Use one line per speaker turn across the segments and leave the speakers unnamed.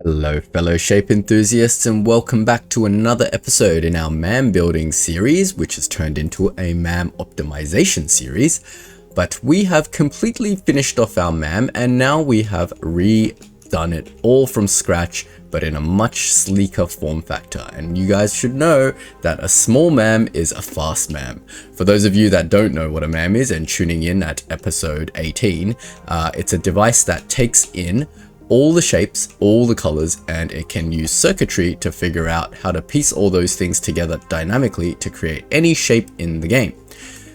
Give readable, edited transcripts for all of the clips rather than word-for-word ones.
Hello fellow shape enthusiasts, and welcome back to another episode in our MAM building series, which has turned into a MAM optimization series. But we have completely finished off our MAM, and now we have redone it all from scratch, but in a much sleeker form factor. And you guys should know that a small MAM is a fast MAM. For those of you that don't know what a MAM is and tuning in at episode 18, it's a device that takes in all the shapes, all the colors, and it can use circuitry to figure out how to piece all those things together dynamically to create any shape in the game.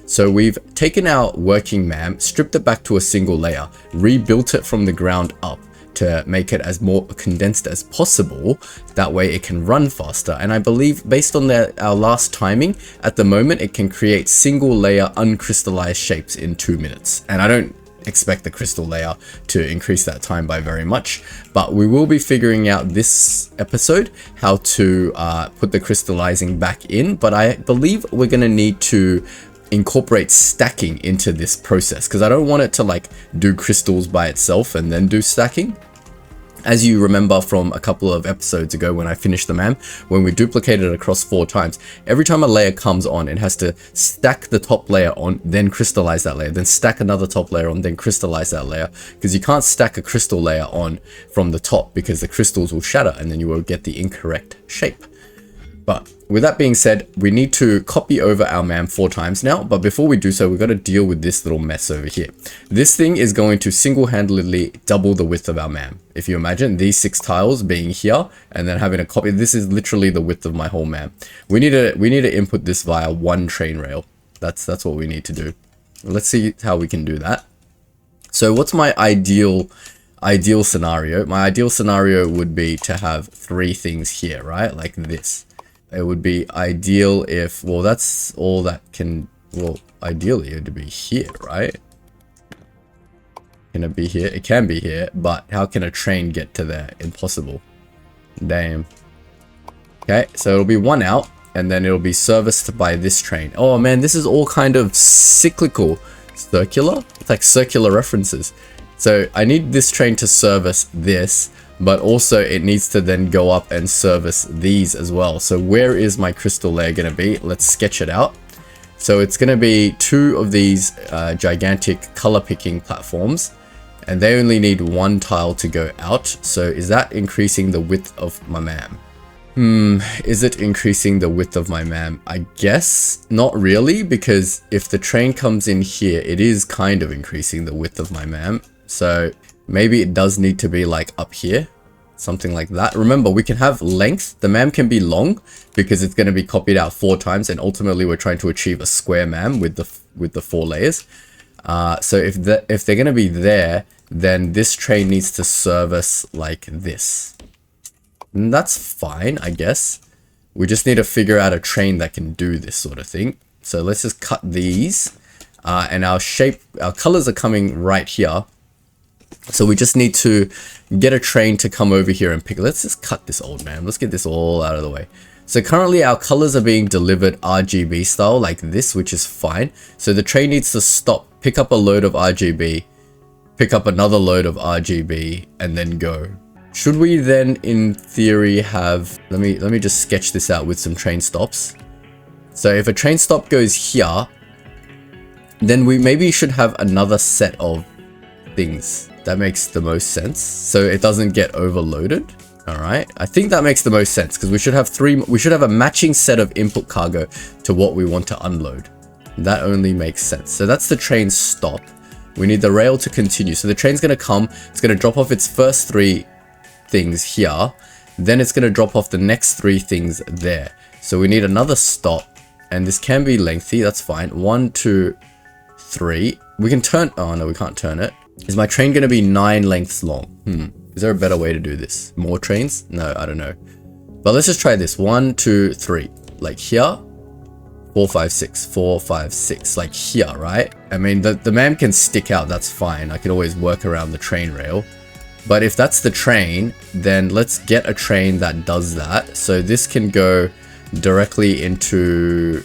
So we've taken our working MAM, stripped it back to a single layer, rebuilt it from the ground up to make it as more condensed as possible. That way it can run faster. And I believe based on our last timing, at the moment it can create single layer uncrystallized shapes in 2 minutes. And I don't expect the crystal layer to increase that time by very much, but we will be figuring out this episode how to put the crystallizing back in. But I believe we're going to need to incorporate stacking into this process, because I don't want it to like do crystals by itself and then do stacking. As you remember from a couple of episodes ago when I finished the MAM, when we duplicated it across 4 times, every time a layer comes on, it has to stack the top layer on, then crystallize that layer, then stack another top layer on, then crystallize that layer, because you can't stack a crystal layer on from the top because the crystals will shatter and then you will get the incorrect shape. But with that being said, we need to copy over our MAM 4 times now. But before we do so, we've got to deal with this little mess over here. This thing is going to single-handedly double the width of our MAM. If you imagine these 6 tiles being here and then having a copy, this is literally the width of my whole MAM. We need to input this via 1 train rail. That's what we need to do. Let's see how we can do that. So what's my ideal scenario? My ideal scenario would be to have 3 things here, right? Like this. It would be ideal if, well, that's all that can, well, ideally it would be here, right? Can it be here? It can be here, but how can a train get to there? Impossible. Damn. Okay, so it'll be 1 out, and then it'll be serviced by this train. Oh man, this is all kind of cyclical. Circular? It's like circular references. So I need this train to service this, but also it needs to then go up and service these as well. So where is my crystal layer going to be? Let's sketch it out. So it's going to be 2 of these gigantic color picking platforms, and they only need 1 tile to go out. So is that increasing the width of my MAM? Is it increasing the width of my MAM? I guess not really, because if the train comes in here, it is kind of increasing the width of my MAM. So maybe it does need to be like up here, something like that. Remember, we can have length. The MAM can be long because it's going to be copied out 4 times, and ultimately we're trying to achieve a square MAM with the 4 layers. So if they're going to be there, then this train needs to service like this. And that's fine, I guess. We just need to figure out a train that can do this sort of thing. So let's just cut these, and our colors are coming right here. So we just need to get a train to come over here and pick. Let's just cut this old man. Let's get this all out of the way. So currently our colors are being delivered RGB style like this, which is fine. So the train needs to stop, pick up a load of RGB, pick up another load of RGB, and then go. Should we then in theory have, let me just sketch this out with some train stops. So if a train stop goes here, then we maybe should have another set of things. That makes the most sense, so it doesn't get overloaded. All right, I think that makes the most sense, because we should have a matching set of input cargo to what we want to unload. That only makes sense. So that's the train stop. We need the rail to continue. So the train's going to come, it's going to drop off its first 3 things here, then it's going to drop off the next 3 things there. So we need another stop, and this can be lengthy, that's fine. 1, 2, 3. We can turn, oh no, we can't turn it. Is my train going to be 9 lengths long? Is there a better way to do this? More trains? No, I don't know. But let's just try this. 1, 2, 3. Like here. 4, 5, 6. 4, 5, 6. Like here, right? I mean, the MAM can stick out. That's fine. I can always work around the train rail. But if that's the train, then let's get a train that does that. So this can go directly into...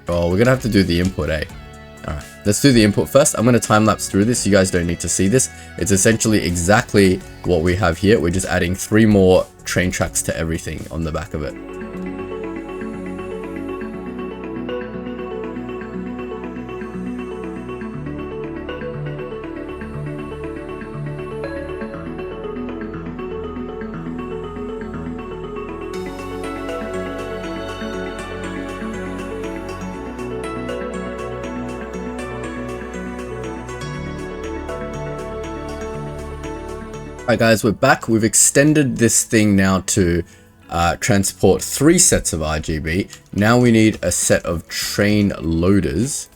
Oh, we're going to have to do the input, eh? Alright. Let's do the input first. I'm going to time lapse through this. You guys don't need to see this. It's essentially exactly what we have here. We're just adding 3 more train tracks to everything on the back of it. Alright guys, we're back. We've extended this thing now to transport 3 sets of RGB. Now we need a set of train loaders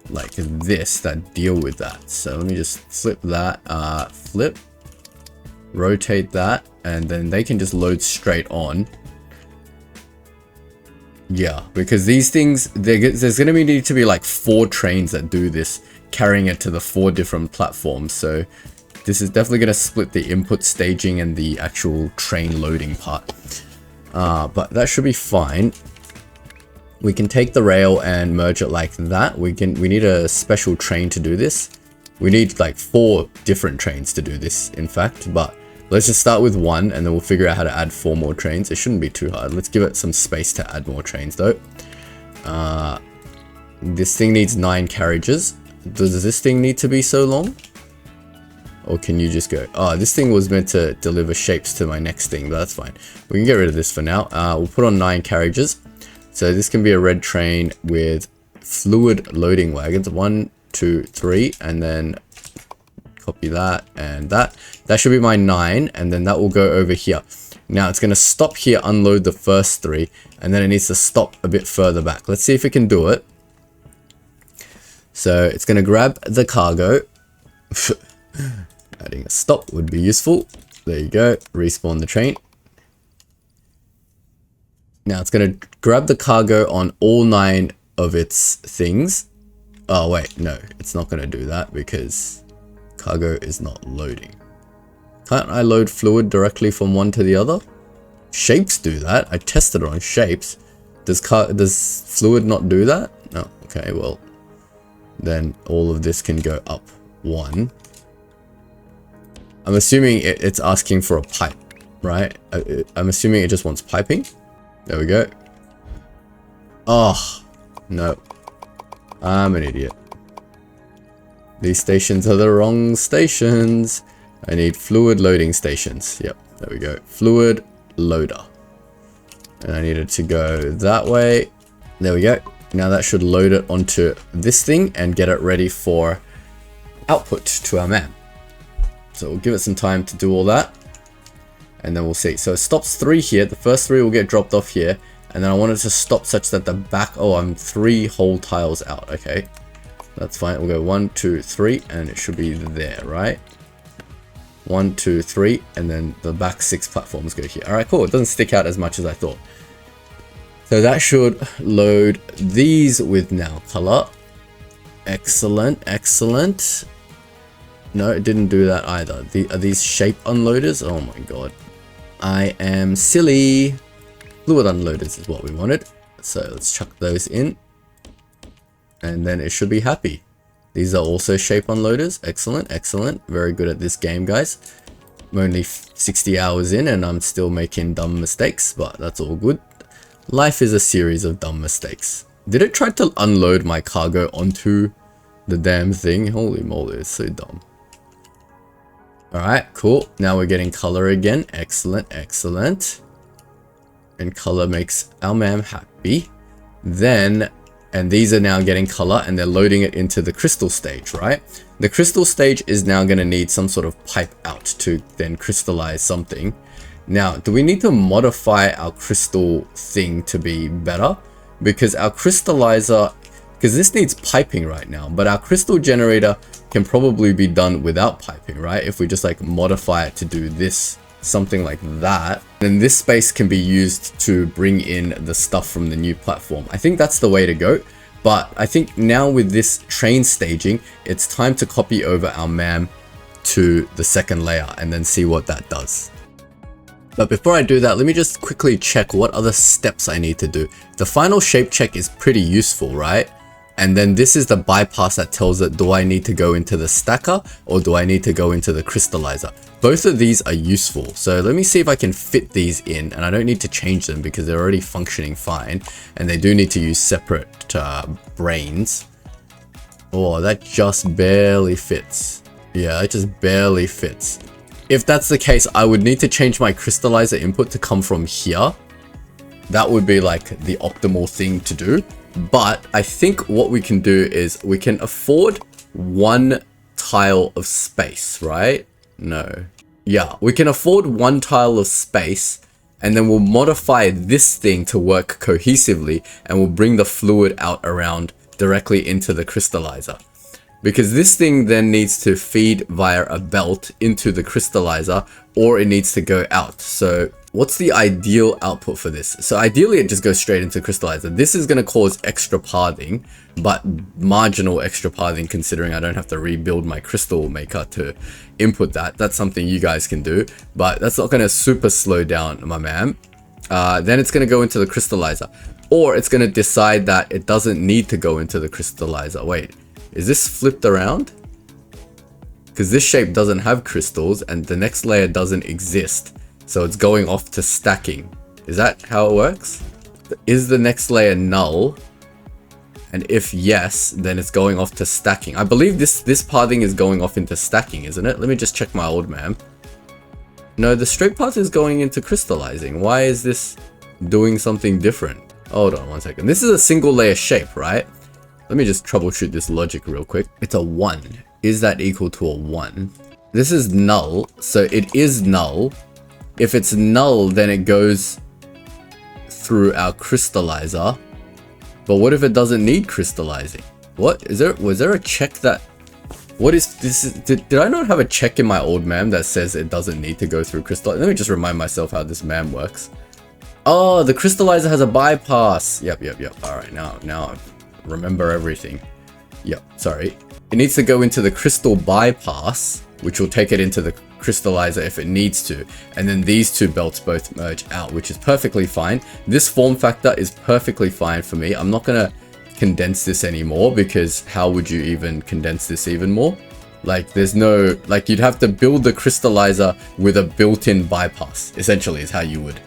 like this that deal with that. So let me just flip that, flip, rotate that, and then they can just load straight on. Yeah, because these things, there's going to need to be like 4 trains that do this, carrying it to the 4 different platforms. So this is definitely going to split the input staging and the actual train loading part. But that should be fine. We can take the rail and merge it like that. We need a special train to do this. We need like 4 different trains to do this, in fact. But let's just start with 1 and then we'll figure out how to add 4 more trains. It shouldn't be too hard. Let's give it some space to add more trains though. This thing needs 9 carriages. Does this thing need to be so long? Or can you just go, oh, this thing was meant to deliver shapes to my next thing, but that's fine. We can get rid of this for now. We'll put on 9 carriages. So this can be a red train with fluid loading wagons. 1, 2, 3, and then copy that and that. That should be my 9, and then that will go over here. Now it's going to stop here, unload the first 3, and then it needs to stop a bit further back. Let's see if it can do it. So it's going to grab the cargo. Adding a stop would be useful. There you go. Respawn the train. Now it's going to grab the cargo on all 9 of its things. Oh wait, no, it's not going to do that because cargo is not loading. Can't I load fluid directly from one to the other? Shapes do that. I tested it on shapes. Does fluid not do that? No. Okay, well, then all of this can go up 1. I'm assuming it's asking for a pipe, right? I'm assuming it just wants piping. There we go. Oh, no. I'm an idiot. These stations are the wrong stations. I need fluid loading stations. Yep, there we go. Fluid loader. And I need it to go that way. There we go. Now that should load it onto this thing and get it ready for output to our MAM. So we'll give it some time to do all that. And then we'll see. So it stops 3 here. The first 3 will get dropped off here. And then I want it to stop such that the back... Oh, I'm 3 whole tiles out. Okay. That's fine. We'll go 1, 2, 3. And it should be there, right? 1, 2, 3. And then the back 6 platforms go here. Alright, cool. It doesn't stick out as much as I thought. So that should load these with now color. Excellent. Excellent. No, it didn't do that either. Are these shape unloaders? Oh my god. I am silly. Fluid unloaders is what we wanted. So let's chuck those in. And then it should be happy. These are also shape unloaders. Excellent, excellent. Very good at this game, guys. I'm only 60 hours in and I'm still making dumb mistakes, but that's all good. Life is a series of dumb mistakes. Did it try to unload my cargo onto the damn thing? Holy moly, it's so dumb. Alright, cool. Now we're getting color again. Excellent, excellent. And color makes our MAM happy. Then, and these are now getting color and they're loading it into the crystal stage, right? The crystal stage is now going to need some sort of pipe out to then crystallize something. Now, do we need to modify our crystal thing to be better? Because our crystallizer, because this needs piping right now, but our crystal generator can probably be done without piping, right? If we just like modify it to do this, something like that, then this space can be used to bring in the stuff from the new platform. I think that's the way to go. But I think now with this train staging, it's time to copy over our MAM to the second layer and then see what that does. But before I do that, let me just quickly check what other steps I need to do. The final shape check is pretty useful, right? And then this is the bypass that tells it, do I need to go into the stacker or do I need to go into the crystallizer? Both of these are useful. So let me see if I can fit these in, and I don't need to change them because they're already functioning fine. And they do need to use separate brains. Oh, that just barely fits. Yeah, it just barely fits. If that's the case, I would need to change my crystallizer input to come from here. That would be like the optimal thing to do. But I think what we can do is we can afford one tile of space, right? No. Yeah, we can afford one tile of space, and then we'll modify this thing to work cohesively, and we'll bring the fluid out around directly into the crystallizer. Because this thing then needs to feed via a belt into the crystallizer, or it needs to go out. So what's the ideal output for this? So ideally it just goes straight into crystallizer. This is going to cause extra pathing, but marginal extra pathing considering I don't have to rebuild my crystal maker to input that. That's something you guys can do, but that's not going to super slow down my man. Then it's going to go into the crystallizer, or it's going to decide that it doesn't need to go into the crystallizer. Wait, is this flipped around? Because this shape doesn't have crystals and the next layer doesn't exist. So it's going off to stacking. Is that how it works? Is the next layer null? And if yes, then it's going off to stacking. I believe this pathing is going off into stacking, isn't it? Let me just check my old man. No, the straight path is going into crystallizing. Why is this doing something different? Hold on one second. This is a single layer shape, right? Let me just troubleshoot this logic real quick. It's a 1. Is that equal to a 1? This is null, so it is null. If it's null, then it goes through our crystallizer. But what if it doesn't need crystallizing? What is there? Was there a check that? What is this? Did I not have a check in my old MAM that says it doesn't need to go through crystal? Let me just remind myself how this MAM works. Oh, the crystallizer has a bypass. Yep. All right, now I remember everything. Yep, sorry. It needs to go into the crystal bypass, which will take it into the crystallizer if it needs to, and then these two belts both merge out, which is perfectly fine. This form factor is perfectly fine for me. I'm not gonna condense this anymore because how would you even condense this even more? Like there's no, like you'd have to build the crystallizer with a built-in bypass, essentially is how you would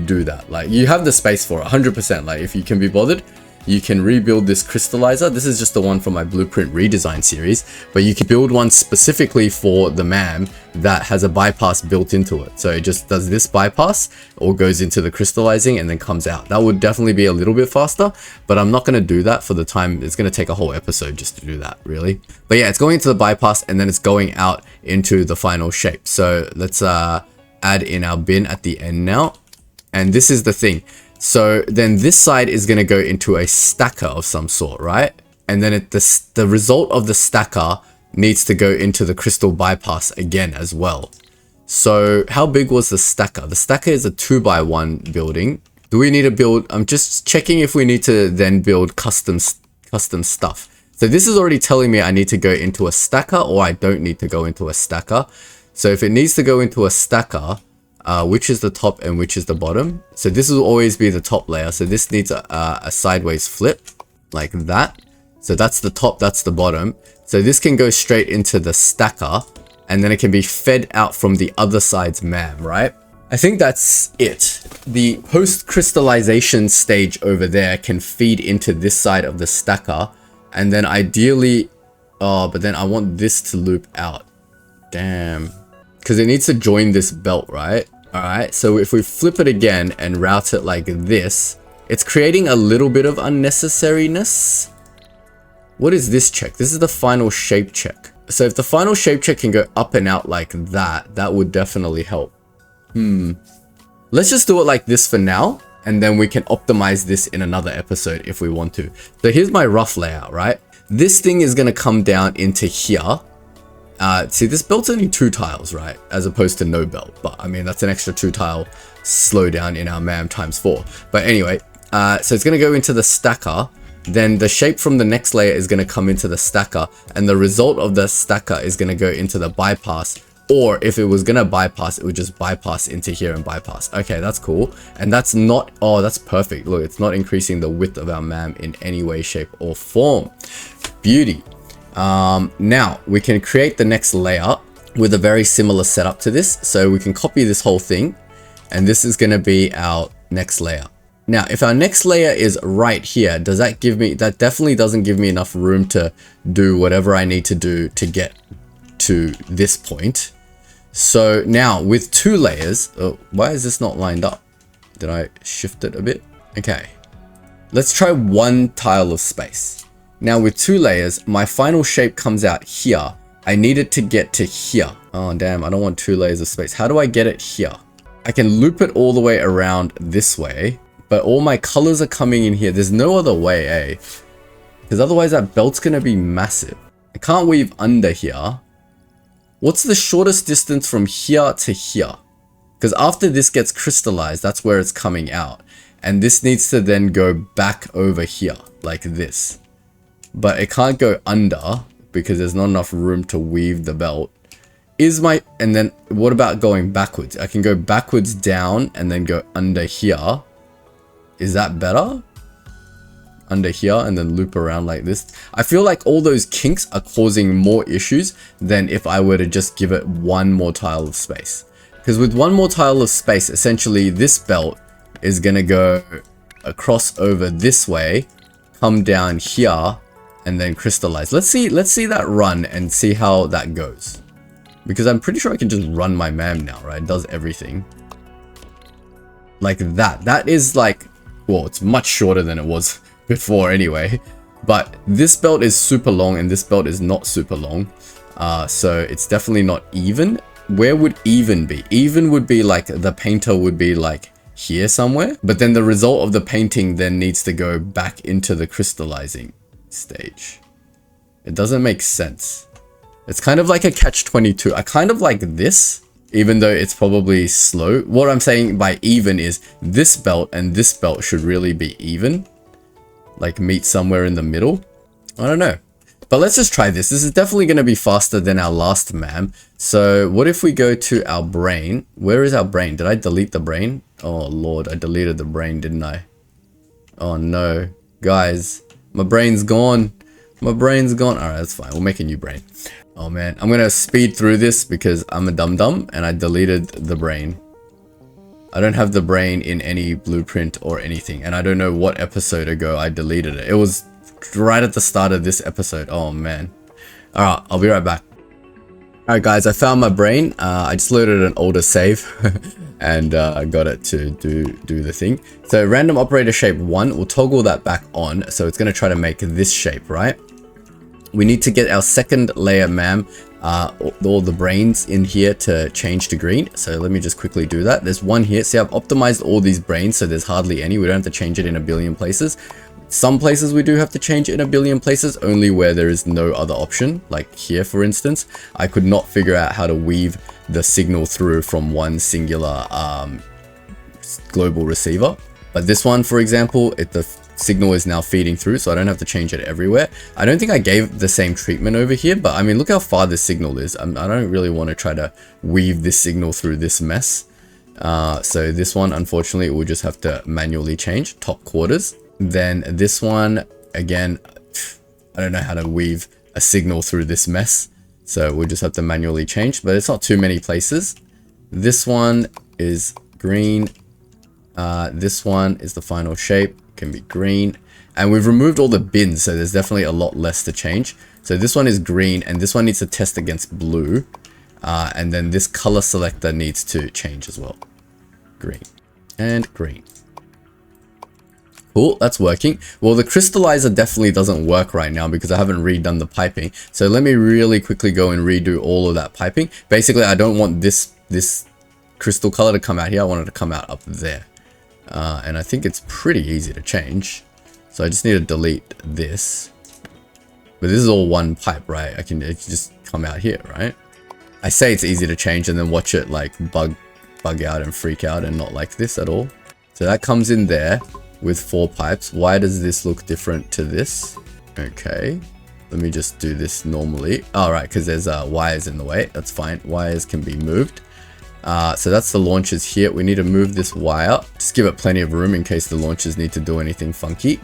do that. Like you have the space for it 100%. Like if you can be bothered, you can rebuild this crystallizer. This is just the one from my blueprint redesign series, but you can build one specifically for the MAM that has a bypass built into it. So it just does this bypass or goes into the crystallizing and then comes out. That would definitely be a little bit faster, but I'm not going to do that for the time. It's going to take a whole episode just to do that, really. But yeah, it's going into the bypass and then it's going out into the final shape. So let's add in our bin at the end now. And this is the thing. So then this side is going to go into a stacker of some sort, right? And then the result of the stacker needs to go into the crystal bypass again as well. So how big was the stacker? The stacker is a 2x1 building. Do we need to build? I'm just checking if we need to then build custom stuff. So this is already telling me I need to go into a stacker or I don't need to go into a stacker. So if it needs to go into a stacker, which is the top and which is the bottom. So this will always be the top layer. So this needs a sideways flip like that. So that's the top, that's the bottom. So this can go straight into the stacker and then it can be fed out from the other side's MAM, right? I think that's it. The post-crystallization stage over there can feed into this side of the stacker. And then ideally, but then I want this to loop out. Damn. Because it needs to join this belt, right? Alright, so if we flip it again and route it like this, it's creating a little bit of unnecessariness. What is this check? This is the final shape check. So if the final shape check can go up and out like that, that would definitely help. Let's just do it like this for now, and then we can optimize this in another episode if we want to. So here's my rough layout, right? This thing is going to come down into here. See, this belt's only 2 tiles, right? As opposed to no belt. But I mean, that's an extra 2 tile slowdown in our MAM times 4. But anyway, so it's going to go into the stacker. Then the shape from the next layer is going to come into the stacker. And the result of the stacker is going to go into the bypass Or if it was gonna bypass, it would just bypass into here and bypass. Okay, that's cool. And that's not, oh, that's perfect. Look, it's not increasing the width of our MAM in any way, shape, or form. Beauty. Now we can create the next layer with a very similar setup to this. So we can copy this whole thing, and this is gonna be our next layer. Now, if our next layer is right here, does that give me, that definitely doesn't give me enough room to do whatever I need to do to get to this point. So now with 2 layers, oh, why is this not lined up? Did I shift it a bit? Okay, let's try 1 tile of space. Now with 2 layers, my final shape comes out here. I need it to get to here. Oh damn, I don't want 2 layers of space. How do I get it here? I can loop it all the way around this way, but all my colors are coming in here. There's no other way, eh? Because otherwise that belt's gonna be massive. I can't weave under here. What's the shortest distance from here to here? Because after this gets crystallized, that's where it's coming out. And this needs to then go back over here, like this. But it can't go under because there's not enough room to weave the belt. And then what about going backwards? I can go backwards down and then go under here. Is that better? Under here and then loop around like this. I feel like all those kinks are causing more issues than if I were to just give it 1 more tile of space. Because with 1 more tile of space, essentially this belt is gonna go across over this way, come down here, and then crystallize. Let's see that run and see how that goes. Because I'm pretty sure I can just run my MAM now, right? It does everything. Like that. That is like, well, it's much shorter than it was before anyway. But this belt is super long and this belt is not super long. So it's definitely not even. Where would even be? Even would be like the painter would be like here somewhere. But then the result of the painting then needs to go back into the crystallizing stage. It doesn't make sense. It's kind of like a catch-22. I kind of like this, even though it's probably slow. What I'm saying by even is this belt and this belt should really be even. Like meet somewhere in the middle. I don't know. But let's just try this. This is definitely going to be faster than our last MAM. So what if we go to our brain? Where is our brain? Did I delete the brain? Oh Lord, I deleted the brain, didn't I? Oh no. Guys, my brain's gone. My brain's gone. Alright, that's fine. We'll make a new brain. Oh man, I'm going to speed through this because I'm a dum-dum and I deleted the brain. I don't have the brain in any blueprint or anything. And I don't know what episode ago I deleted it. It was right at the start of this episode. Oh man. Alright, I'll be right back. Alright guys, I found my brain. I just loaded an older save and got it to do the thing. So random operator shape 1, we'll toggle that back on. So it's going to try to make this shape, right? We need to get our second layer MAM, all the brains in here to change to green. So let me just quickly do that. There's one here. See, I've optimized all these brains, so there's hardly any. We don't have to change it in a billion places. Some places we do have to change it in a billion places, only where there is no other option. Like here, for instance, I could not figure out how to weave the signal through from one singular global receiver. But this one, for example, the signal is now feeding through, so I don't have to change it everywhere. I don't think I gave the same treatment over here, but I mean, look how far this signal is. I don't really want to try to weave this signal through this mess. So this one, unfortunately, we'll just have to manually change top quarters. Then this one, again, I don't know how to weave a signal through this mess. So we'll just have to manually change, but it's not too many places. This one is green. This one is the final shape, can be green. And we've removed all the bins, so there's definitely a lot less to change. So this one is green, and this one needs to test against blue. And then this color selector needs to change as well. Green and green. Cool, that's working. Well, the crystallizer definitely doesn't work right now because I haven't redone the piping. So let me really quickly go and redo all of that piping. Basically, I don't want this crystal color to come out here. I want it to come out up there. And I think it's pretty easy to change. So I just need to delete this. But this is all one pipe, right? It can just come out here, right? I say it's easy to change and then watch it like bug out and freak out and not like this at all. So that comes in there with 4 pipes. Why does this look different to this? Okay. Let me just do this normally. All right, because there's wires in the way. That's fine. Wires can be moved. So that's the launchers here. We need to move this wire. Just give it plenty of room in case the launchers need to do anything funky.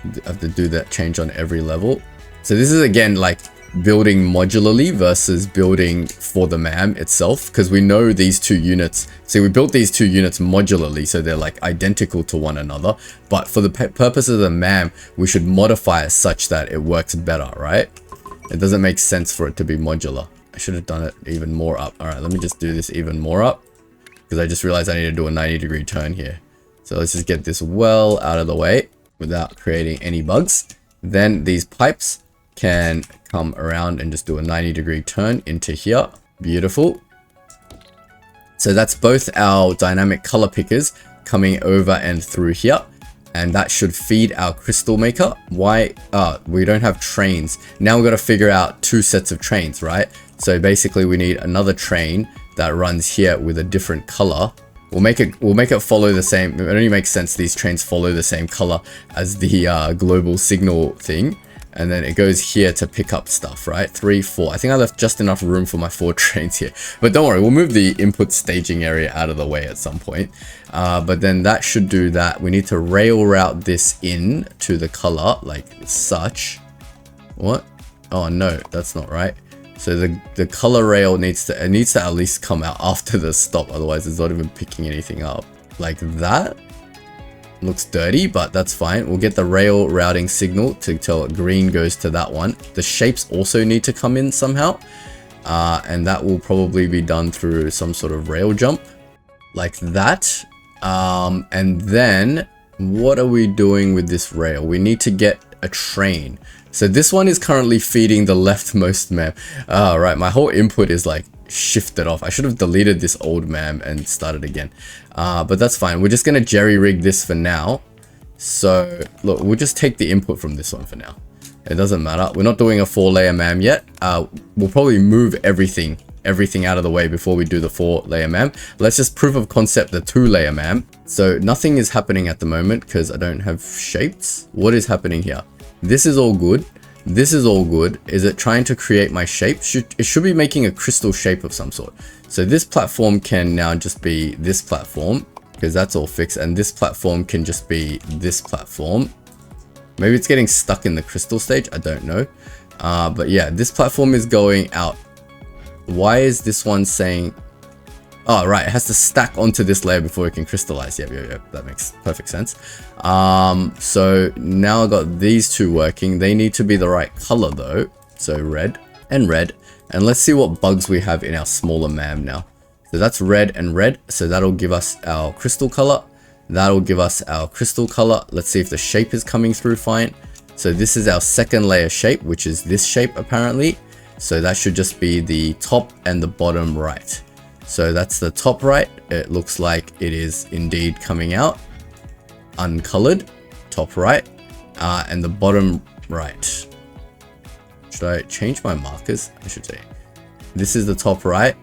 I have to do that change on every level. So this is again like building modularly versus building for the MAM itself, because we know these two units. So we built these two units modularly, so they're like identical to one another. But for the purpose of the MAM, we should modify it such that it works better, right? It doesn't make sense for it to be modular. I should have done it even more up. All right, let me just do this even more up, because I just realized I need to do a 90-degree turn here. So let's just get this well out of the way without creating any bugs. Then these pipes can come around and just do a 90-degree turn into here. Beautiful. So that's both our dynamic color pickers coming over and through here, and that should feed our crystal maker. Why? We don't have trains. Now we've got to figure out two sets of trains, right? So basically we need another train that runs here with a different color. We'll make it follow the same. It only makes sense these trains follow the same color as the global signal thing. And then it goes here to pick up stuff, right? 3, 4. I think I left just enough room for my 4 trains here. But don't worry, we'll move the input staging area out of the way at some point. But then that should do that. We need to rail route this in to the color like such. What? Oh no, that's not right. So the color rail needs to at least come out after the stop. Otherwise, it's not even picking anything up. Like that. Looks dirty, but that's fine. We'll get the rail routing signal to tell it green goes to that one. The shapes also need to come in somehow. And that will probably be done through some sort of rail jump like that. And then what are we doing with this rail? We need to get a train. So this one is currently feeding the leftmost MAM. Right, my whole input is like shifted off. I should have deleted this old MAM and started again. But that's fine. We're just going to jerry-rig this for now. So look, we'll just take the input from this one for now. It doesn't matter. We're not doing a 4-layer MAM yet. We'll probably move everything out of the way before we do the 4-layer MAM. Let's just proof of concept the 2-layer MAM. So nothing is happening at the moment because I don't have shapes. What is happening here? This is all good. This is all good. Is it trying to create my shape? It should be making a crystal shape of some sort. So this platform can now just be this platform because that's all fixed. And this platform can just be this platform. Maybe it's getting stuck in the crystal stage. I don't know. But yeah, this platform is going out. Why is this one saying... Oh, right. It has to stack onto this layer before it can crystallize. Yep. That makes perfect sense. So now I've got these two working. They need to be the right color though. So red and red. And let's see what bugs we have in our smaller MAM now. So that's red and red. So that'll give us our crystal color. That'll give us our crystal color. Let's see if the shape is coming through fine. So this is our second layer shape, which is this shape apparently. So that should just be the top and the bottom right. So that's the top right. It looks like it is indeed coming out uncolored, top right, and the bottom right. Should I change my markers? I should say this is the top right,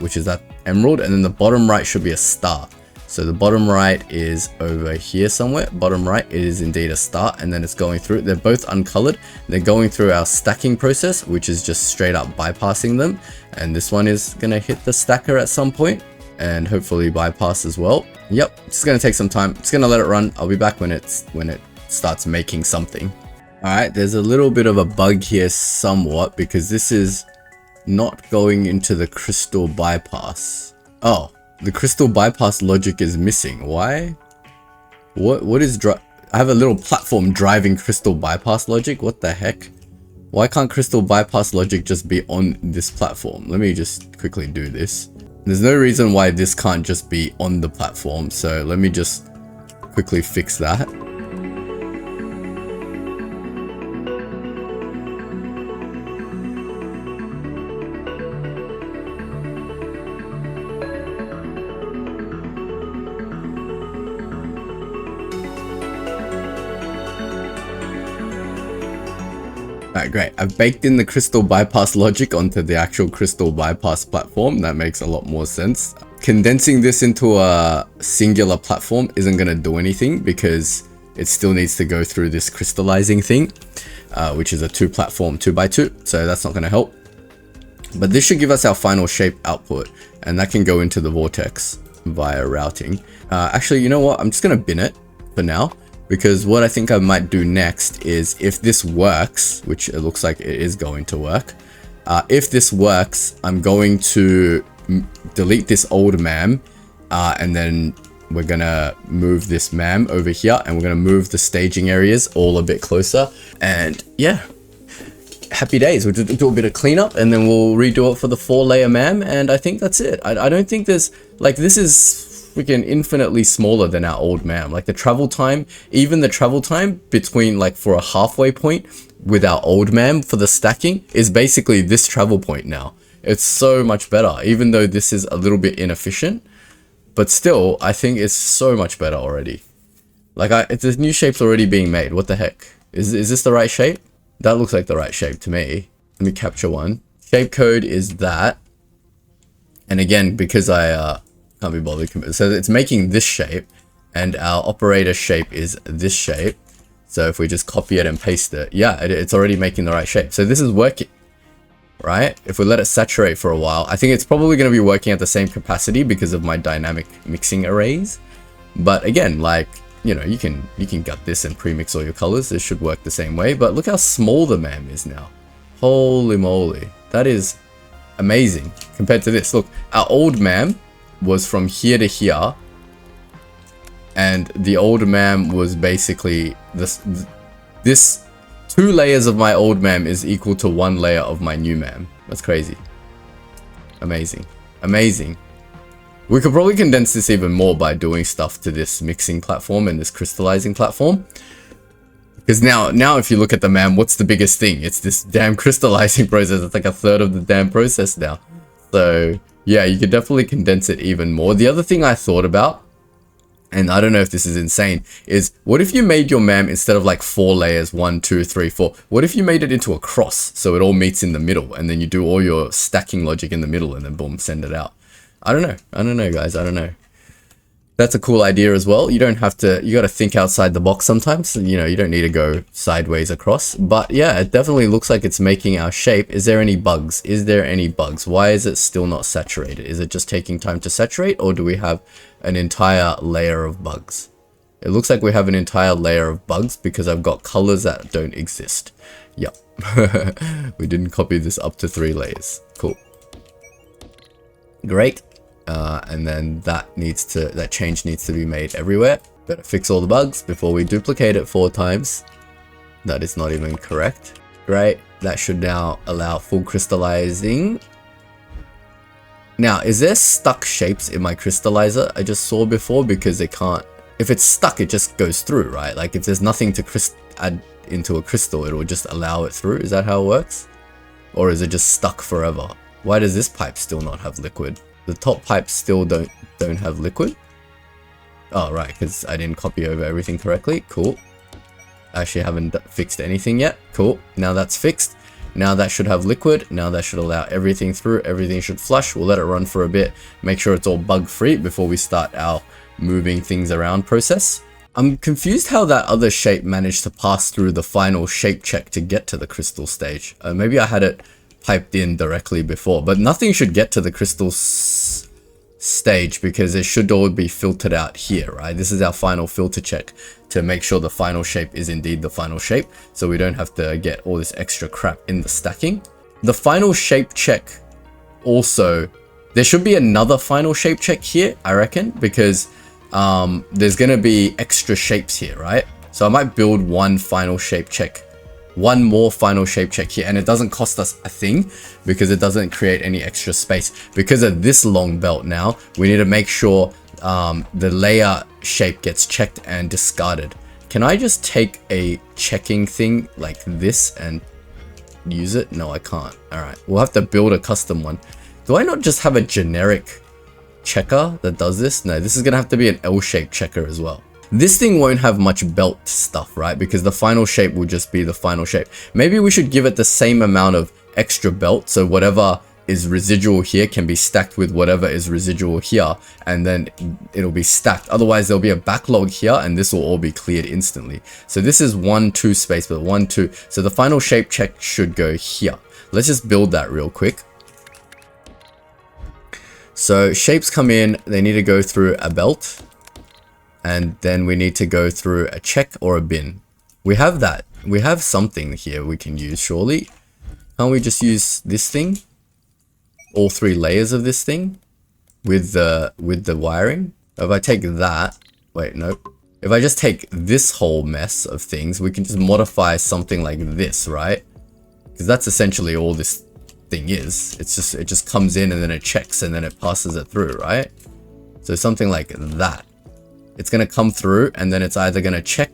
which is that emerald, and then the bottom right should be a star. So the bottom right is over here somewhere. Bottom right is indeed a star, and then it's going through. They're both uncolored. They're going through our stacking process, which is just straight up bypassing them. And this one is gonna hit the stacker at some point and hopefully bypass as well. Yep, it's gonna take some time. It's gonna let it run. I'll be back when it starts making something. All right, there's a little bit of a bug here somewhat because this is not going into the crystal bypass. Oh. The crystal bypass logic is missing. Why? What is I have a little platform driving crystal bypass logic. What the heck? Why can't crystal bypass logic just be on this platform? Let me just quickly do this. There's no reason why this can't just be on the platform. So let me just quickly fix that. Alright, great. I've baked in the crystal bypass logic onto the actual crystal bypass platform. That makes a lot more sense. Condensing this into a singular platform isn't going to do anything because it still needs to go through this crystallizing thing. which is a 2 platform 2x2, so that's not going to help. But this should give us our final shape output, and that can go into the vortex via routing. Actually, you know what? I'm just going to bin it for now, because what I think I might do next is, if this works, which it looks like it is going to work, if this works, I'm going to delete this old MAM, and then we're gonna move this MAM over here, and we're gonna move the staging areas all a bit closer. And yeah, happy days. We'll do a bit of cleanup, and then we'll redo it for the 4-layer MAM, and I think that's it. I don't think there's, like, this is freaking infinitely smaller than our old MAM. Like, the travel time, even the travel time between, like, for a halfway point with our old MAM for the stacking is basically this travel point now. It's so much better, even though this is a little bit inefficient. But still, I think it's so much better already. Like, the new shape's already being made. What the heck? Is this the right shape? That looks like the right shape to me. Let me capture one. Shape code is that. And again, because I can't be bothered. So it's making this shape. And our operator shape is this shape. So if we just copy it and paste it, yeah, it's already making the right shape. So this is working. Right? If we let it saturate for a while, I think it's probably going to be working at the same capacity because of my dynamic mixing arrays. But again, like, you know, you can gut this and pre-mix all your colors. This should work the same way. But look how small the MAM is now. Holy moly. That is amazing compared to this. Look, our old MAM was from here to here. And the old MAM was basically this 2 layers of my old MAM is equal to 1 layer of my new MAM. That's crazy. Amazing. Amazing. We could probably condense this even more by doing stuff to this mixing platform and this crystallizing platform. Because now if you look at the MAM, what's the biggest thing? It's this damn crystallizing process. It's like a third of the damn process now. So yeah, you could definitely condense it even more. The other thing I thought about, and I don't know if this is insane, is what if you made your MAM, instead of like 4 layers, 1, 2, 3, 4, what if you made it into a cross so it all meets in the middle, and then you do all your stacking logic in the middle, and then boom, send it out. I don't know guys, I don't know. That's a cool idea as well. You don't have to, you got to think outside the box sometimes. You know, you don't need to go sideways across. But yeah, it definitely looks like it's making our shape. Is there any bugs? Is there any bugs? Why is it still not saturated? Is it just taking time to saturate, or do we have an entire layer of bugs? It looks like we have an entire layer of bugs because I've got colors that don't exist. Yep. We didn't copy this up to 3 layers. Cool. Great. And then that change needs to be made everywhere. Better fix all the bugs before we duplicate it 4 times. That is not even correct. Great. That should now allow full crystallizing. Now, is there stuck shapes in my crystallizer? I just saw before, because it can't. If it's stuck, it just goes through, right? Like, if there's nothing to add into a crystal, it will just allow it through. Is that how it works? Or is it just stuck forever? Why does this pipe still not have liquid? The top pipes still don't have liquid. Oh, right, because I didn't copy over everything correctly. Cool. Actually, haven't fixed anything yet. Cool. Now that's fixed. Now that should have liquid. Now that should allow everything through. Everything should flush. We'll let it run for a bit. Make sure it's all bug-free before we start our moving things around process. I'm confused how that other shape managed to pass through the final shape check to get to the crystal stage. Maybe I had it piped in directly before, but nothing should get to the crystal stage because it should all be filtered out here, right? This is our final filter check to make sure the final shape is indeed the final shape, so we don't have to get all this extra crap in the stacking. The final shape check also, there should be another final shape check here, I reckon, because there's gonna be extra shapes here, right? So I might build one final shape check, one more final shape check here, and it doesn't cost us a thing because it doesn't create any extra space. Because of this long belt now, we need to make sure the layer shape gets checked and discarded. Can I just take a checking thing like this and use it? No, I can't. All right, we'll have to build a custom one. Do I not just have a generic checker that does this? No, this is gonna have to be an L-shaped checker as well. This thing won't have much belt stuff, right? Because the final shape will just be the final shape. Maybe we should give it the same amount of extra belt, so whatever is residual here can be stacked with whatever is residual here, and then it'll be stacked. Otherwise there'll be a backlog here and this will all be cleared instantly. So this is 1 2 space, but 1 2, so the final shape check should go here. Let's just build that real quick. So shapes come in, they need to go through a belt, and then we need to go through a check or a bin. We have that. We have something here we can use, surely. Can't we just use this thing? All 3 layers of this thing with the wiring? If I take that, wait, nope. If I just take this whole mess of things, we can just modify something like this, right? Because that's essentially all this thing is. It just comes in and then it checks and then it passes it through, right? So something like that. It's going to come through and then it's either going to check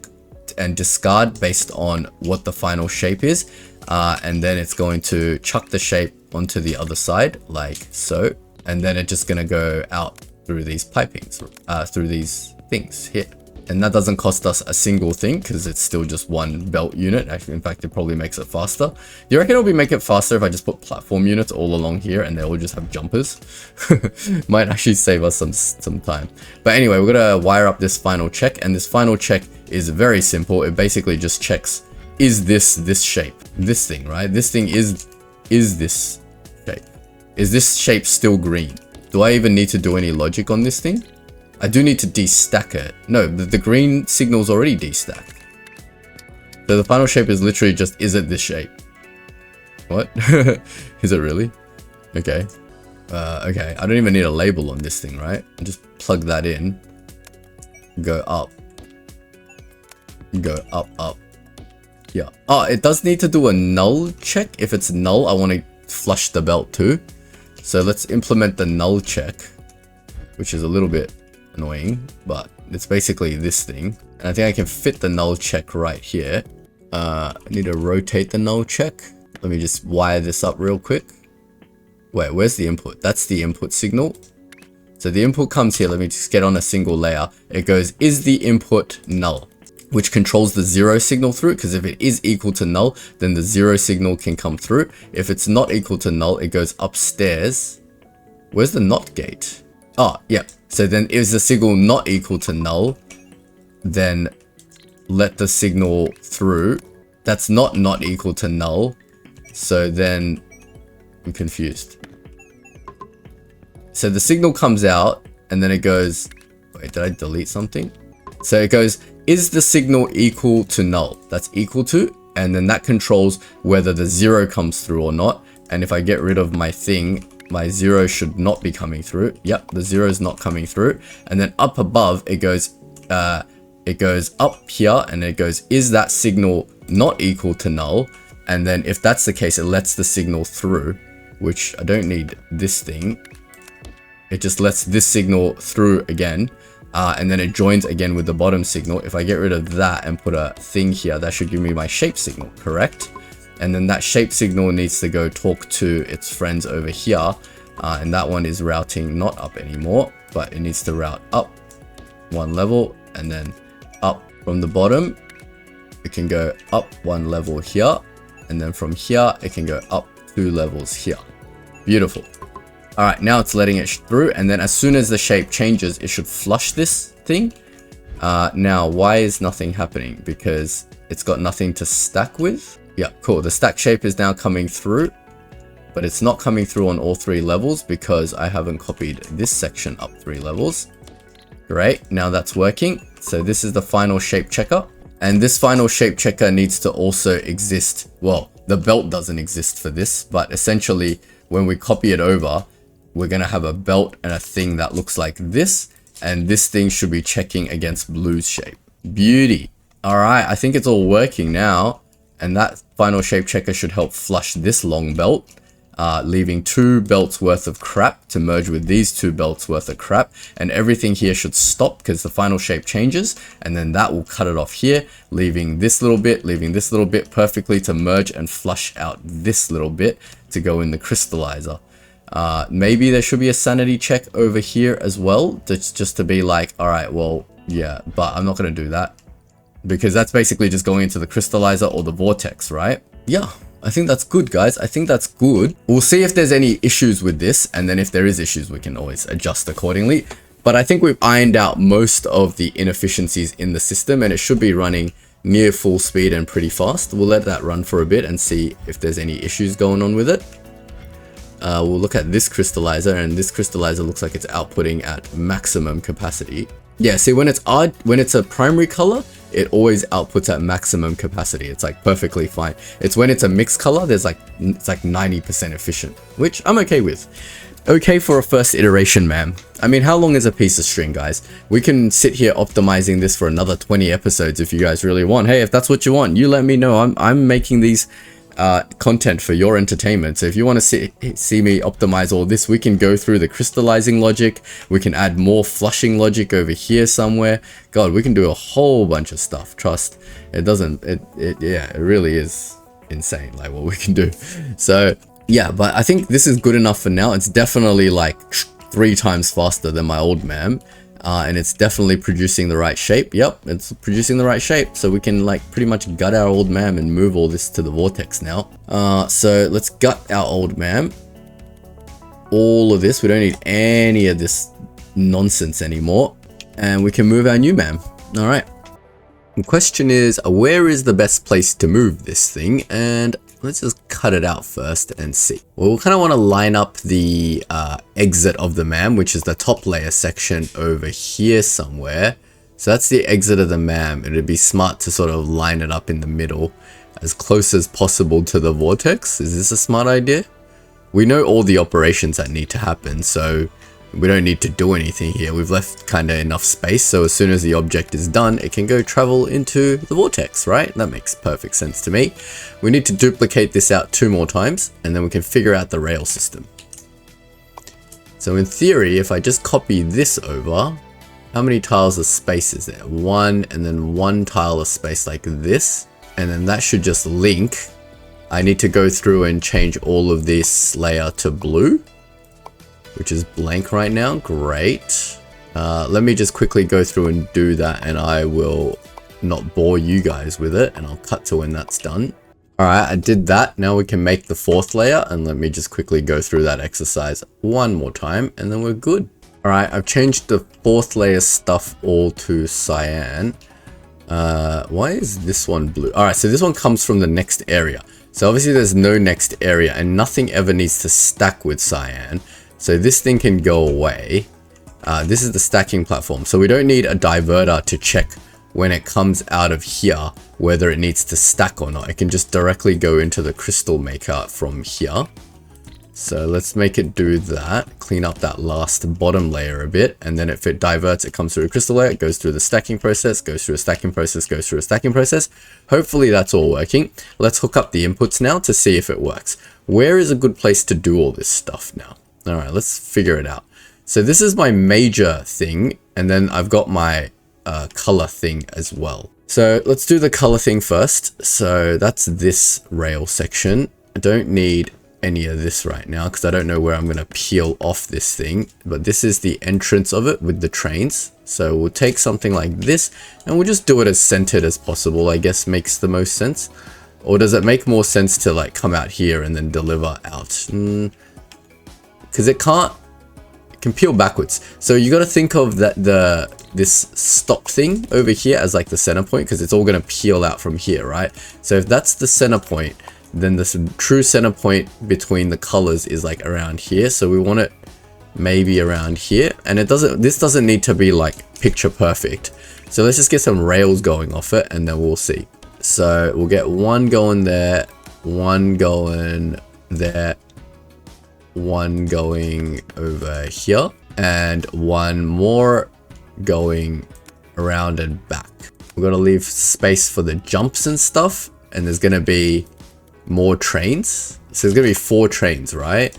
and discard based on what the final shape is, and then it's going to chuck the shape onto the other side like so, and then it's just going to go out through these pipings, through these things here. And that doesn't cost us a single thing because it's still just 1 belt unit. Actually, in fact, it probably makes it faster. Do you reckon it'll make it faster if I just put platform units all along here and they all just have jumpers? Might actually save us some time. But anyway, we're gonna wire up this final check, and this final check is very simple. It basically just checks, is this shape, this thing, right? This thing is this shape. Is this shape still green? Do I even need to do any logic on this thing? I do need to destack it. No, the green signal's already destacked. So the final shape is literally just, is it this shape? What? Is it really? Okay. Okay, I don't even need a label on this thing, right? Just plug that in. Go up. Go up, up. Yeah. Oh, it does need to do a null check. If it's null, I want to flush the belt too. So let's implement the null check, which is a little bit annoying, but it's basically this thing. And I think I can fit the null check right here. I need to rotate the null check. Let me just wire this up real quick. Wait, where's the input? That's the input signal. So the input comes here. Let me just get on a single layer. It goes, is the input null? Which controls the 0 signal through, because if it is equal to null, then the 0 signal can come through. If it's not equal to null, it goes upstairs. Where's the NOT gate? Oh, yeah. So then is the signal not equal to null, then let the signal through. That's not equal to null. So then I'm confused. So the signal comes out and then it goes, wait, did I delete something? So it goes, is the signal equal to null? That's equal to, and then that controls whether the 0 comes through or not. And if I get rid of my thing, my 0 should not be coming through. Yep, the 0 is not coming through. And then up above, it goes up here and it goes, is that signal not equal to null? And then if that's the case, it lets the signal through, which I don't need this thing. It just lets this signal through again. And then it joins again with the bottom signal. If I get rid of that and put a thing here, that should give me my shape signal, correct? And then that shape signal needs to go talk to its friends over here. And that one is routing not up anymore, but it needs to route up 1 level and then up from the bottom. It can go up 1 level here. And then from here, it can go up 2 levels here. Beautiful. All right, now it's letting it through. And then as soon as the shape changes, it should flush this thing. Now, why is nothing happening? Because it's got nothing to stack with. Yeah, cool. The stack shape is now coming through, but it's not coming through on all 3 levels because I haven't copied this section up 3 levels. Great, now that's working. So this is the final shape checker. And this final shape checker needs to also exist. Well, the belt doesn't exist for this, but essentially when we copy it over, we're going to have a belt and a thing that looks like this. And this thing should be checking against blue's shape. Beauty. All right, I think it's all working now. And that final shape checker should help flush this long belt, leaving 2 belts worth of crap to merge with these 2 belts worth of crap. And everything here should stop because the final shape changes. And then that will cut it off here, leaving this little bit perfectly to merge and flush out this little bit to go in the crystallizer. Maybe there should be a sanity check over here as well. That's just to be like, all right, well, yeah, but I'm not going to do that. Because that's basically just going into the crystallizer or the vortex, right? Yeah, I think that's good, guys. I think that's good. We'll see if there's any issues with this, and then if there is issues, we can always adjust accordingly. But I think we've ironed out most of the inefficiencies in the system, and it should be running near full speed and pretty fast. We'll let that run for a bit and see if there's any issues going on with it. We'll look at this crystallizer, and this crystallizer looks like it's outputting at maximum capacity. Yeah, see, when it's odd, when it's a primary color, it always outputs at maximum capacity. It's like perfectly fine. It's when it's a mixed color, it's like 90% efficient, which I'm okay with. Okay for a first iteration, man. I mean, how long is a piece of string, guys? We can sit here optimizing this for another 20 episodes if you guys really want. Hey, if that's what you want, you let me know. I'm making these content for your entertainment. So if you want to see me optimize all this, we can go through the crystallizing logic. We can add more flushing logic over here somewhere. God, we can do a whole bunch of stuff. Trust, it really is insane, like what we can do. So yeah, but I think this is good enough for now. It's definitely like 3 times faster than my old MAM. And it's definitely producing the right shape. Yep, it's producing the right shape. So we can like pretty much gut our old MAM and move all this to the vortex now. So let's gut our old MAM. All of this, we don't need any of this nonsense anymore. And we can move our new MAM. All right. The question is, where is the best place to move this thing? And let's just cut it out first and see. Well, we kind of want to line up the exit of the MAM, which is the top layer section over here somewhere. So that's the exit of the MAM. It'd be smart to sort of line it up in the middle as close as possible to the vortex. Is this a smart idea? We know all the operations that need to happen, so we don't need to do anything here. We've left kind of enough space, so as soon as the object is done, it can go travel into the vortex, right? That makes perfect sense to me. We need to duplicate this out 2 more times, and then we can figure out the rail system. So in theory, if I just copy this over, how many tiles of space is there? 1, and then 1 tile of space like this, and then that should just link. I need to go through and change all of this layer to blue, which is blank right now. Great. Let me just quickly go through and do that, and I will not bore you guys with it, and I'll cut to when that's done. All right, I did that. Now we can make the 4th layer, and let me just quickly go through that exercise 1 more time, and then we're good. All right, I've changed the 4th layer stuff all to cyan. Why is this one blue? All right, so this one comes from the next area. So obviously there's no next area, and nothing ever needs to stack with cyan. So this thing can go away. This is the stacking platform. So we don't need a diverter to check when it comes out of here whether it needs to stack or not. It can just directly go into the crystal maker from here. So let's make it do that. Clean up that last bottom layer a bit. And then if it diverts, it comes through a crystal layer, it goes through the stacking process, goes through a stacking process, goes through a stacking process. Hopefully that's all working. Let's hook up the inputs now to see if it works. Where is a good place to do all this stuff now? All right, let's figure it out. So this is my major thing, and then I've got my color thing as well. So let's do the color thing first. So that's this rail section. I don't need any of this right now because I don't know where I'm going to peel off this thing, but this is the entrance of it with the trains. So we'll take something like this and we'll just do it as centered as possible, I guess makes the most sense. Or does it make more sense to like come out here and then deliver out? Because it can peel backwards. So you got to think of that this stop thing over here as like the center point, because it's all going to peel out from here, right? So if that's the center point, then the true center point between the colors is like around here. So we want it maybe around here, and this doesn't need to be like picture perfect. So let's just get some rails going off it, and then we'll see. So we'll get one going there, one going there, one going over here, and one more going around and back. We're gonna leave space for the jumps and stuff, and there's gonna be more trains. So there's gonna be 4 trains, right?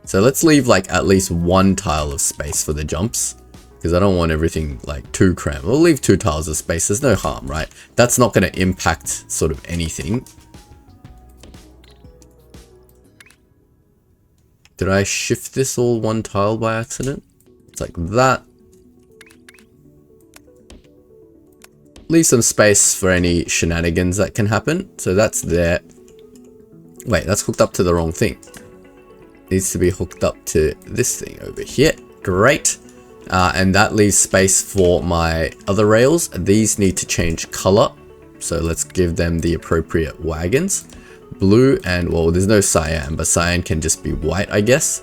So let's leave like at least 1 tile of space for the jumps, because I don't want everything like too cramped. We'll leave 2 tiles of space. There's no harm, right? That's not gonna impact sort of anything. Did I shift this all 1 tile by accident? It's like that. Leave some space for any shenanigans that can happen. So that's there. Wait, that's hooked up to the wrong thing. Needs to be hooked up to this thing over here. Great. And that leaves space for my other rails. These need to change color. So let's give them the appropriate wagons. Blue and, well, there's no cyan, but cyan can just be white, I guess.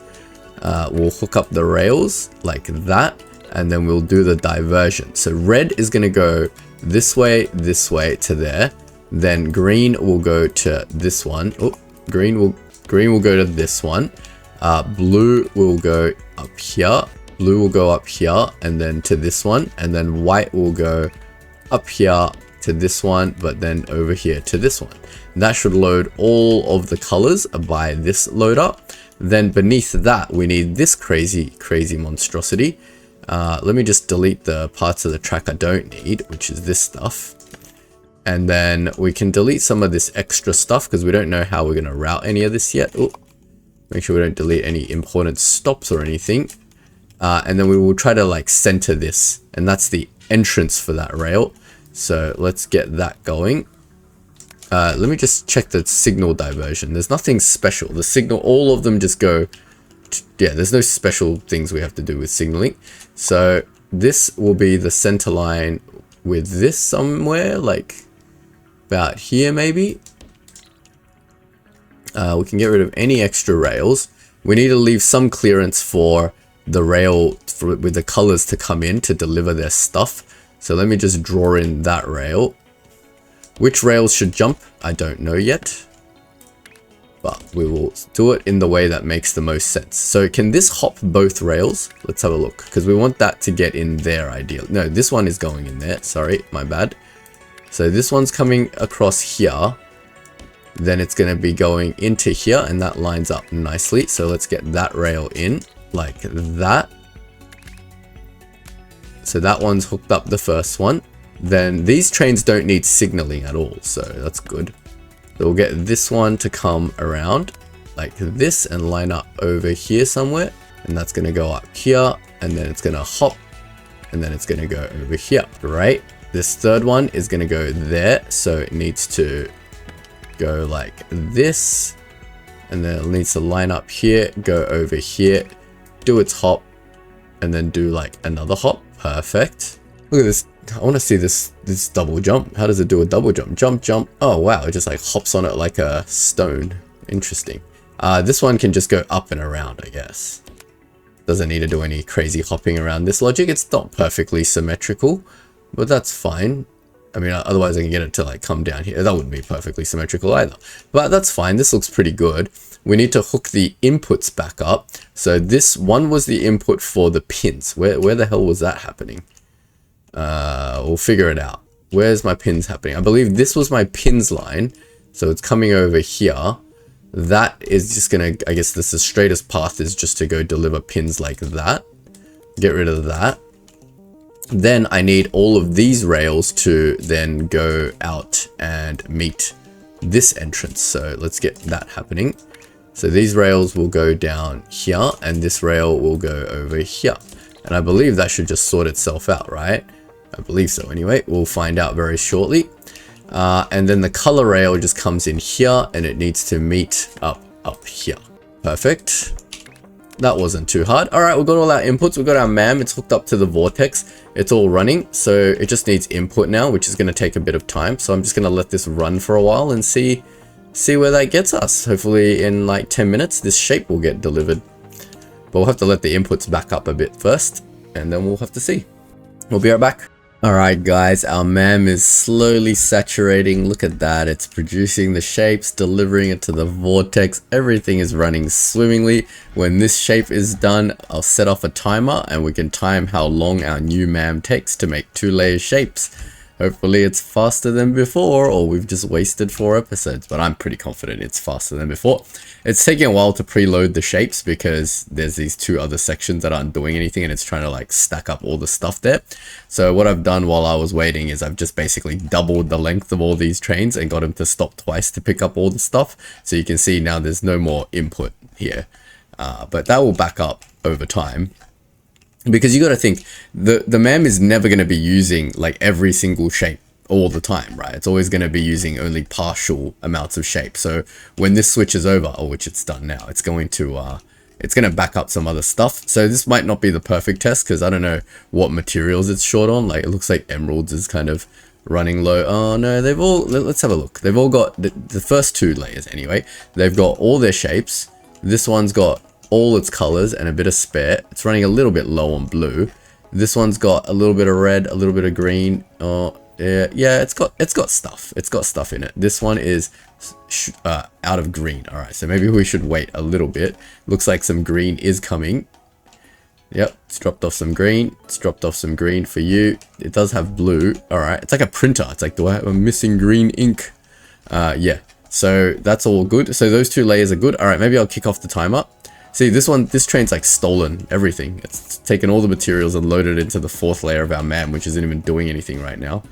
We'll hook up the rails like that. And then we'll do the diversion. So red is going to go this way to there. Then green will go to this one. Oh, green will go to this one. Blue will go up here. Blue will go up here and then to this one. And then white will go up here to this one, but then over here to this one. And that should load all of the colors by this loader. Then beneath that, we need this crazy monstrosity. Let me just delete the parts of the track I don't need, which is this stuff. And then we can delete some of this extra stuff because we don't know how we're going to route any of this yet. Ooh, make sure we don't delete any important stops or anything. And then we will try to like center this, and that's the entrance for that rail. So let's get that going. Let me just check the signal diversion. There's nothing special. The signal, all of them just go yeah, there's no special things we have to do with signaling. So this will be the center line with this somewhere, like about here maybe. We can get rid of any extra rails. We need to leave some clearance for the rail with the colors to come in to deliver their stuff. So let me just draw in that rail. Which rails should jump? I don't know yet. But we will do it in the way that makes the most sense. So can this hop both rails? Let's have a look, because we want that to get in there ideally. No, this one is going in there. Sorry, my bad. So this one's coming across here. Then it's going to be going into here, and that lines up nicely. So let's get that rail in like that. So that one's hooked up the first one. Then these trains don't need signaling at all, so that's good. So we'll get this one to come around like this and line up over here somewhere. And that's going to go up here, and then it's going to hop, and then it's going to go over here, right? This third one is going to go there, so it needs to go like this, and then it needs to line up here, go over here, do its hop, and then do like another hop. Perfect. Look at this. I want to see this double jump. How does it do a double jump? Jump, jump. Oh, wow. It just like hops on it like a stone. Interesting. This one can just go up and around, I guess. Doesn't need to do any crazy hopping around this logic. It's not perfectly symmetrical, but that's fine. I mean, otherwise I can get it to like come down here. That wouldn't be perfectly symmetrical either, but that's fine. This looks pretty good. We need to hook the inputs back up. So this one was the input for the pins. Where the hell was that happening? We'll figure it out. Where's my pins happening? I believe this was my pins line. So it's coming over here. That is just gonna, I guess this is the straightest path is just to go deliver pins like that. Get rid of that. Then I need all of these rails to then go out and meet this entrance. So let's get that happening. So these rails will go down here, and this rail will go over here. And I believe that should just sort itself out, right? I believe so anyway. We'll find out very shortly. And then the color rail just comes in here, and it needs to meet up here. Perfect. That wasn't too hard. All right, we've got all our inputs. We've got our MAM. It's hooked up to the vortex. It's all running. So it just needs input now, which is going to take a bit of time. So I'm just going to let this run for a while and see where that gets us. Hopefully in like 10 minutes, this shape will get delivered. But we'll have to let the inputs back up a bit first, and then we'll have to see. We'll be right back. Alright guys, our MAM is slowly saturating. Look at that. It's producing the shapes, delivering it to the vortex. Everything is running swimmingly. When this shape is done, I'll set off a timer, and we can time how long our new MAM takes to make 2-layer shapes. Hopefully it's faster than before, or we've just wasted 4 episodes, but I'm pretty confident it's faster than before. It's taking a while to preload the shapes because there's these 2 other sections that aren't doing anything, and it's trying to like stack up all the stuff there. So what I've done while I was waiting is I've just basically doubled the length of all these trains and got them to stop twice to pick up all the stuff. So you can see now there's no more input here, but that will back up over time. Because you got to think, the MAM is never going to be using like every single shape all the time, right? It's always going to be using only partial amounts of shape. So when this switches over, or which it's done now, it's going to back up some other stuff. So this might not be the perfect test because I don't know what materials it's short on. Like it looks like emeralds is kind of running low. Oh no, they've all, let's have a look. They've all got the first two layers anyway. They've got all their shapes. This one's got all its colors and a bit of spare. It's running a little bit low on blue. This one's got a little bit of red, a little bit of green. Oh yeah, it's got stuff. It's got stuff in it. This one is out of green. All right, so maybe we should wait a little bit. Looks like some green is coming. Yep, it's dropped off some green. It's dropped off some green for you. It does have blue. All right, it's like a printer. It's like, do I have a missing green ink? Yeah, so that's all good. So those two layers are good. All right, maybe I'll kick off the timer. See, this train's like stolen everything. It's taken all the materials and loaded it into the fourth layer of our MAM, which isn't even doing anything right now.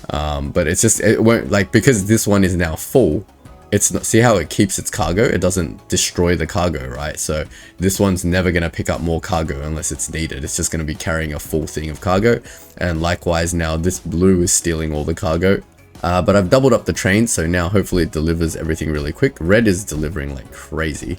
But it's just, it won't, like, because this one is now full, it's not, see how it keeps its cargo? It doesn't destroy the cargo, right? So this one's never going to pick up more cargo unless it's needed. It's just going to be carrying a full thing of cargo. And likewise now this blue is stealing all the cargo. But I've doubled up the train, so now hopefully it delivers everything really quick. Red is delivering like crazy.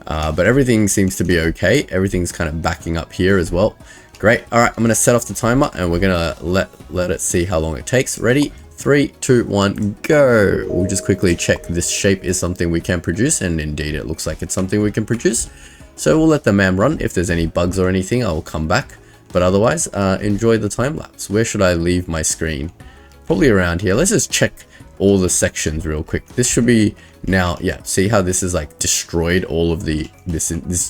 But everything seems to be okay. Everything's kind of backing up here as well. Great. All right, I'm going to set off the timer and we're going to let it see how long it takes. Ready? 3, 2, 1, go. We'll just quickly check this shape is something we can produce, and indeed it looks like it's something we can produce. So we'll let the MAM run. If there's any bugs or anything, I'll come back. But otherwise, enjoy the time lapse. Where should I leave my screen? Probably around here. Let's just check all the sections real quick. This should be now, yeah, see how this is like destroyed all of this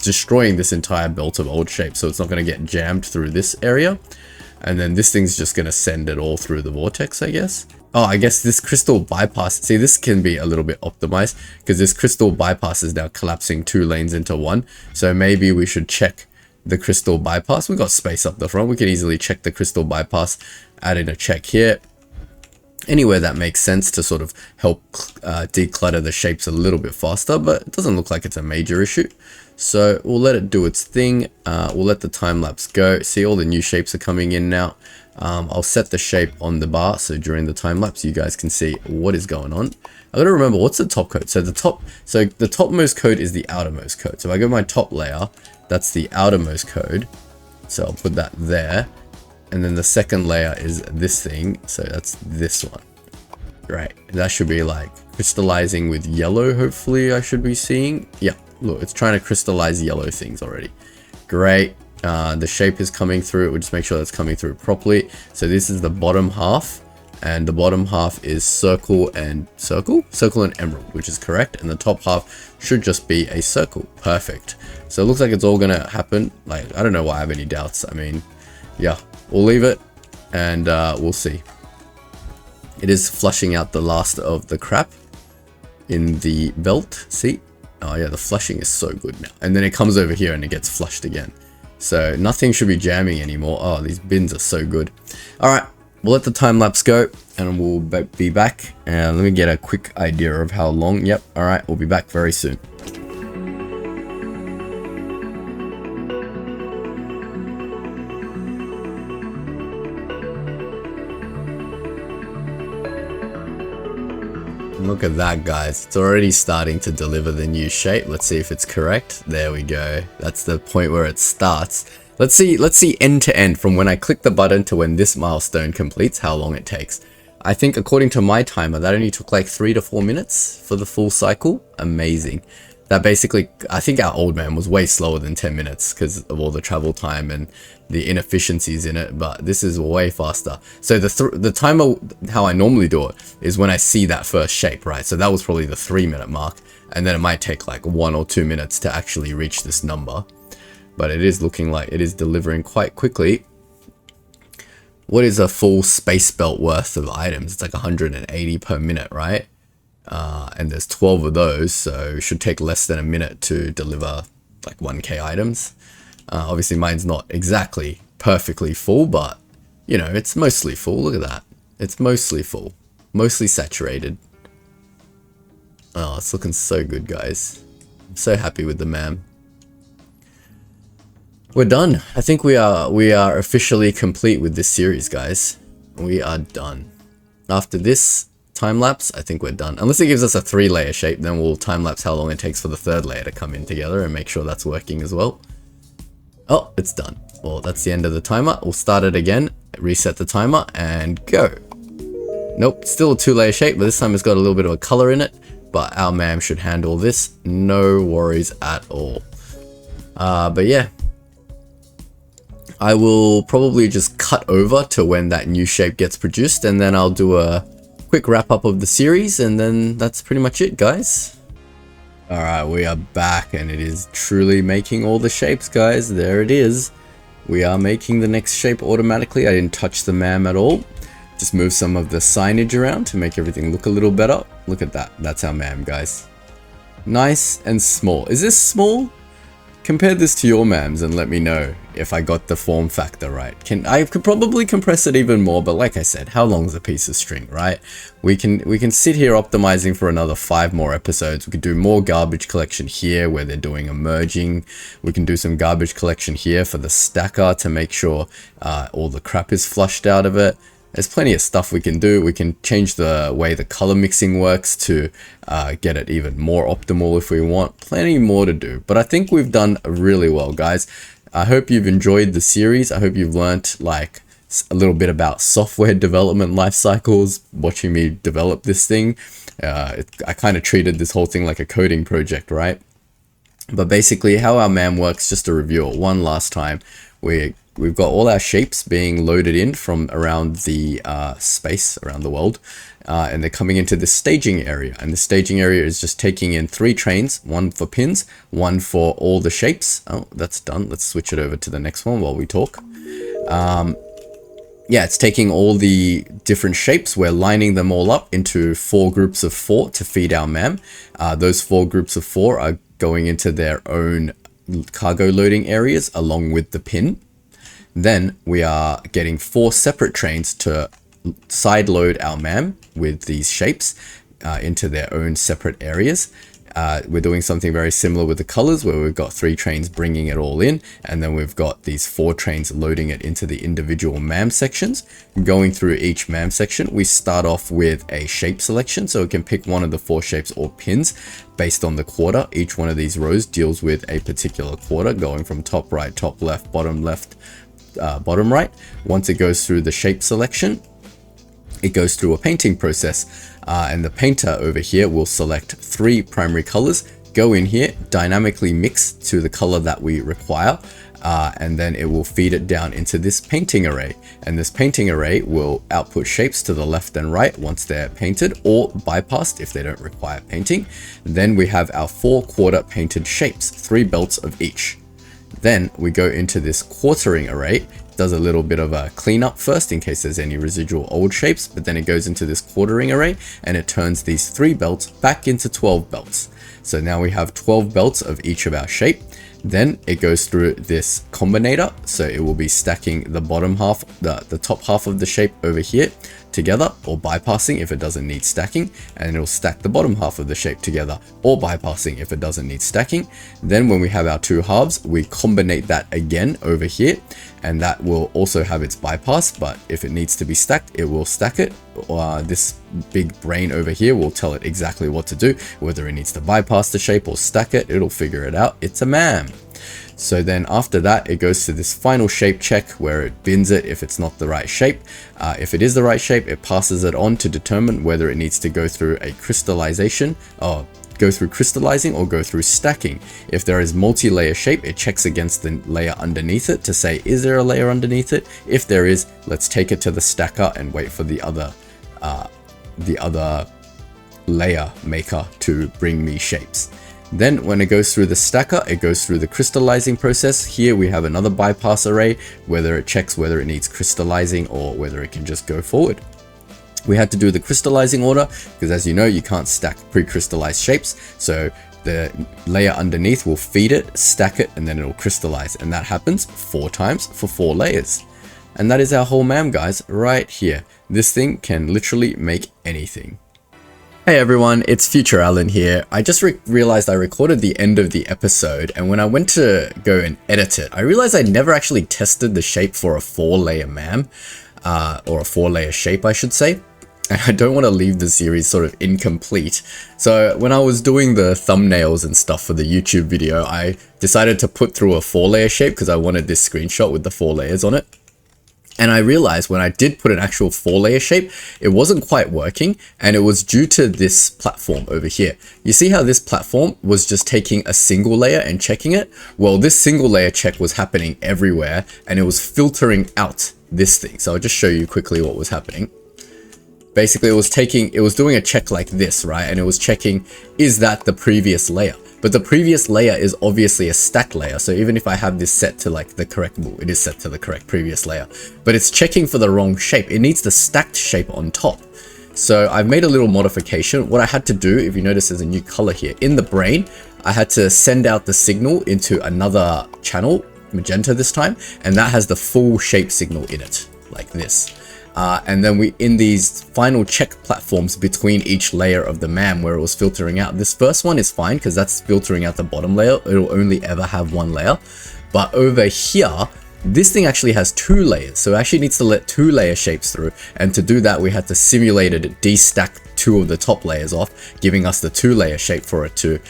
destroying this entire belt of old shape, so it's not going to get jammed through this area. And then this thing's just going to send it all through the vortex, I guess. Oh, I guess this crystal bypass, see, this can be a little bit optimized because this crystal bypass is now collapsing 2 lanes into 1. So maybe we should check the crystal bypass. We've got space up the front. We can easily check the crystal bypass, add in a check here. Anywhere that makes sense to sort of help declutter the shapes a little bit faster, but it doesn't look like it's a major issue. So we'll let it do its thing. We'll let the time lapse go. See, all the new shapes are coming in now. I'll set the shape on the bar so during the time lapse you guys can see what is going on. I gotta remember, what's the top code? So the topmost code is the outermost code. So if I go to my top layer, that's the outermost code. So I'll put that there. And then the second layer is this thing, so that's this one. Right, that should be like crystallizing with yellow, hopefully I should be seeing. Yeah, look, it's trying to crystallize yellow things already. Great, the shape is coming through. We'll just make sure that's coming through properly. So this is the bottom half, and the bottom half is circle and emerald, which is correct. And the top half should just be a circle. Perfect. So it looks like it's all gonna happen. Like, I don't know why I have any doubts. I mean, yeah. We'll leave it and we'll see. It is flushing out the last of the crap in the belt. See? Oh yeah, the flushing is so good now. And then it comes over here and it gets flushed again. So nothing should be jamming anymore. Oh, these bins are so good. All right, we'll let the time lapse go and we'll be back. And let me get a quick idea of how long. Yep. All right, we'll be back very soon. Look at that, guys. It's already starting to deliver the new shape. Let's see if it's correct. There we go. That's the point where it starts. Let's see end to end from when I click the button to when this milestone completes, how long it takes. I think according to my timer, that only took like 3 to 4 minutes for the full cycle. Amazing. That basically, I think our old man was way slower than 10 minutes because of all the travel time and the inefficiencies in it, but this is way faster. So the timer, how I normally do it, is when I see that first shape, right? So that was probably the 3-minute mark, and then it might take like 1 or 2 minutes to actually reach this number. But it is looking like it is delivering quite quickly. What is a full space belt worth of items? It's like 180 per minute, right? And there's 12 of those, so it should take less than a minute to deliver like 1k items. Obviously mine's not exactly perfectly full, but you know, it's mostly full. Look at that. It's mostly full, mostly saturated. Oh, it's looking so good, guys. I'm so happy with the MAM. We're done. I think we are officially complete with this series, guys. We are done. after this time lapse, I think we're done. Unless it gives us a 3-layer shape, then we'll time lapse how long it takes for the 3rd layer to come in together and make sure that's working as well. Oh, it's done. Well, that's the end of the timer. We'll start it again, reset the timer, and go. Nope, still a 2-layer shape, but this time it's got a little bit of a color in it. But our MAM should handle this, no worries at all. But yeah, I will probably just cut over to when that new shape gets produced, and then I'll do a quick wrap up of the series, and then that's pretty much it, guys. Alright, we are back, and it is truly making all the shapes, guys. There it is. We are making the next shape automatically. I didn't touch the MAM at all. Just move some of the signage around to make everything look a little better. Look at that. That's our MAM, guys. Nice and small. Is this small? Compare this to your MAMs and let me know if I got the form factor right. I could probably compress it even more, but like I said, how long is a piece of string, right? We can sit here optimizing for another 5 more episodes. We could do more garbage collection here where they're doing a merging. We can do some garbage collection here for the stacker to make sure all the crap is flushed out of it. There's plenty of stuff we can do. We can change the way the color mixing works to get it even more optimal if we want. Plenty more to do, but I think we've done really well, guys. I hope you've enjoyed the series. I hope you've learnt like a little bit about software development life cycles, watching me develop this thing. I kind of treated this whole thing like a coding project, right? But basically how our MAM works, just to review it one last time, we've got all our shapes being loaded in from around the space, around the world, and they're coming into the staging area. And the staging area is just taking in 3 trains, 1 for pins, 1 for all the shapes. Oh, that's done. Let's switch it over to the next one while we talk. Yeah, it's taking all the different shapes. We're lining them all up into 4 groups of 4 to feed our MAM. Those 4 groups of 4 are going into their own cargo loading areas along with the pin. Then we are getting 4 separate trains to side load our MAM with these shapes into their own separate areas. We're doing something very similar with the colors where we've got 3 trains bringing it all in, and then we've got these 4 trains loading it into the individual MAM sections. Going through each MAM section, we start off with a shape selection, so we can pick one of the 4 shapes or pins based on the quarter. Each one of these rows deals with a particular quarter, going from top right, top left, bottom right. Once it goes through the shape selection, it goes through a painting process, and the painter over here will select 3 primary colors, go in here, dynamically mix to the color that we require, and then it will feed it down into this painting array. And this painting array will output shapes to the left and right once they're painted or bypassed if they don't require painting. Then we have our 4 quarter painted shapes, 3 belts of each. Then we go into this quartering array, does a little bit of a cleanup first in case there's any residual old shapes, but then it goes into this quartering array and it turns these 3 belts back into 12 belts. So now we have 12 belts of each of our shape. Then it goes through this combinator, so it will be stacking the bottom half, the top half of the shape over here together, or bypassing if it doesn't need stacking, and it'll stack the bottom half of the shape together, or bypassing if it doesn't need stacking. Then when we have our 2 halves, we combinate that again over here, and that will also have its bypass, but if it needs to be stacked, it will stack it. This big brain over here will tell it exactly what to do, whether it needs to bypass the shape or stack it, it'll figure it out. It's a MAM. So then after that, it goes to this final shape check where it bins it if it's not the right shape. If it is the right shape, it passes it on to determine whether it needs to go through a crystallization, or go through crystallizing, or go through stacking. If there is multi-layer shape, it checks against the layer underneath it to say, is there a layer underneath it? If there is, let's take it to the stacker and wait for the other layer maker to bring me shapes. Then when it goes through the stacker, it goes through the crystallizing process. Here we have another bypass array, whether it checks whether it needs crystallizing or whether it can just go forward. We had to do the crystallizing order because, as you know, you can't stack pre-crystallized shapes. So the layer underneath will feed it, stack it, and then it'll crystallize. And that happens 4 times for 4 layers. And that is our whole MAM, guys, right here. This thing can literally make anything. Hey everyone, it's Future Alan here. I just realized I recorded the end of the episode, and when I went to go and edit it, I realized I never actually tested the shape for a 4-layer MAM, or a 4-layer shape I should say. and I don't want to leave the series sort of incomplete. So when I was doing the thumbnails and stuff for the YouTube video, I decided to put through a 4-layer shape because I wanted this screenshot with the 4 layers on it. And I realized when I did put an actual 4-layer shape, it wasn't quite working, and it was due to this platform over here. You see how this platform was just taking a single layer and checking it? Well, this single layer check was happening everywhere, and it was filtering out this thing. So I'll just show you quickly what was happening. Basically, it was doing a check like this, right? And it was checking, is that the previous layer? But the previous layer is obviously a stacked layer. So even if I have this set to like the correct, well, it is set to the correct previous layer, but it's checking for the wrong shape. It needs the stacked shape on top. So I've made a little modification. What I had to do, if you notice there's a new color here, in the brain, I had to send out the signal into another channel, magenta this time, and that has the full shape signal in it, like this. And then in these final check platforms between each layer of the MAM where it was filtering out, this first one is fine because that's filtering out the bottom layer. It'll only ever have 1 layer. But over here, this thing actually has 2 layers. So it actually needs to let 2 layer shapes through. And to do that, we had to simulated destack 2 of the top layers off, giving us the 2-layer shape for it to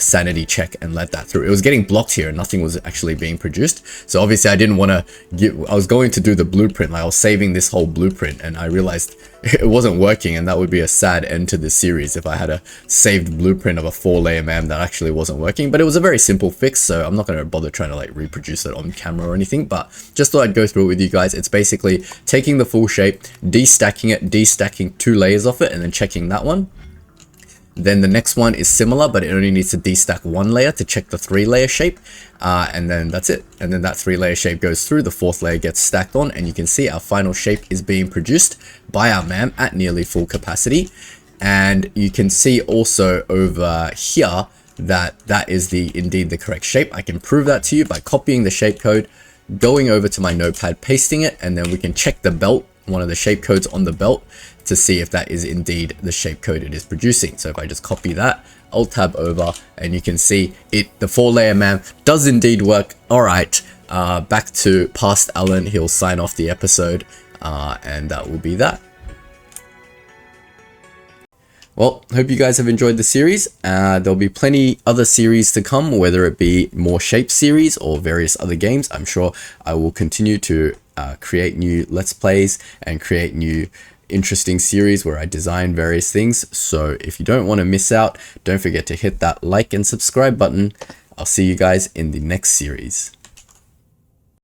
sanity check and let that through. It was getting blocked here and nothing was actually being produced. So obviously I didn't want to I was going to do the blueprint, like I was saving this whole blueprint, and I realized it wasn't working, and that would be a sad end to this series if I had a saved blueprint of a 4-layer MAM that actually wasn't working. But it was a very simple fix, so I'm not going to bother trying to like reproduce it on camera or anything, but just thought I'd go through it with you guys. It's basically taking the full shape, destacking it, destacking 2 layers off it, and then checking that one. Then the next one is similar, but it only needs to destack 1 layer to check the 3-layer shape. And then that's it. And then that 3-layer shape goes through, the 4th layer gets stacked on, and you can see our final shape is being produced by our MAM at nearly full capacity. And you can see also over here that that is indeed the correct shape. I can prove that to you by copying the shape code, going over to my notepad, pasting it, and then we can check the belt, one of the shape codes on the belt, to see if that is indeed the shape code it is producing. So if I just copy that, Alt tab over, and you can see the 4-layer MAM does indeed work. All right, back to past Alan. He'll sign off the episode, and that will be that. Well, hope you guys have enjoyed the series. There'll be plenty other series to come, whether it be more shape series or various other games. I'm sure I will continue to create new Let's Plays and create new interesting series where I design various things. So if you don't want to miss out, don't forget to hit that like and subscribe button. I'll see you guys in the next series.